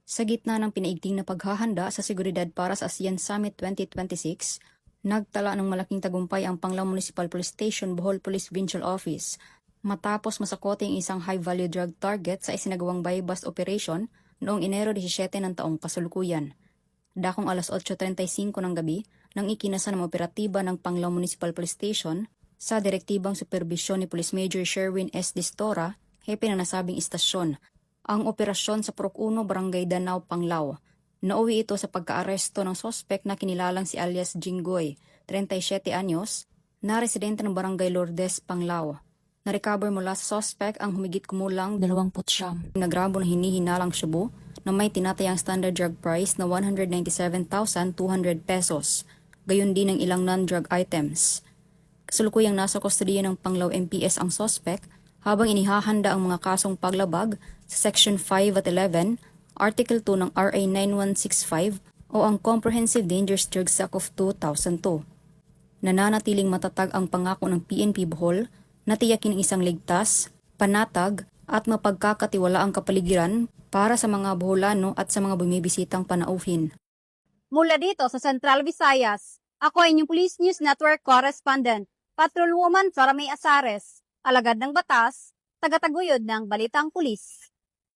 Sa gitna ng pinaigting na paghahanda sa seguridad para sa ASEAN Summit 2026, nagtala ng malaking tagumpay ang Panglao Municipal Police Station Bohol Police Provincial Office matapos masakote ang isang high-value drug target sa isinagawang buy-bust operation noong Enero 17 ng taong kasulukuyan. Dakong alas 8:35 ng gabi nang ikinasa ng operatiba ng Panglao Municipal Police Station sa direktibang superbisyon ni Police Major Sherwin S. Distora, hepe ng nasabing istasyon, ang operasyon sa Purok 1 Barangay Danao, Panglao. Nauwi ito sa pagkaaresto ng sospek na kinilalang si alias Jinggoy, 37 anyos, na residente ng Barangay Lourdes, Panglao. Narecover mula sa sospek ang humigit kumulang 29 na gramo na hinihinalang shabu na may tinatayang standard drug price na 197,200 pesos, gayon din ang ilang non-drug items. Kasulukuyang nasa kustodiya ng Panglao MPS ang sospek habang inihahanda ang mga kasong paglabag sa Section 5 at 11, Article 2 ng RA 9165 o ang Comprehensive Dangerous Drugs Act of 2002. Nananatiling matatag ang pangako ng PNP Bohol na tiyakin ang isang ligtas, panatag at mapagkakatiwalaang kapaligiran para sa mga Boholano at sa mga bumibisitang panauhin. Mula dito sa Central Visayas, ako ay inyong Police News Network Correspondent, Patrolwoman Flora May Asares, alagad ng batas, tagataguyod ng Balitang Pulis.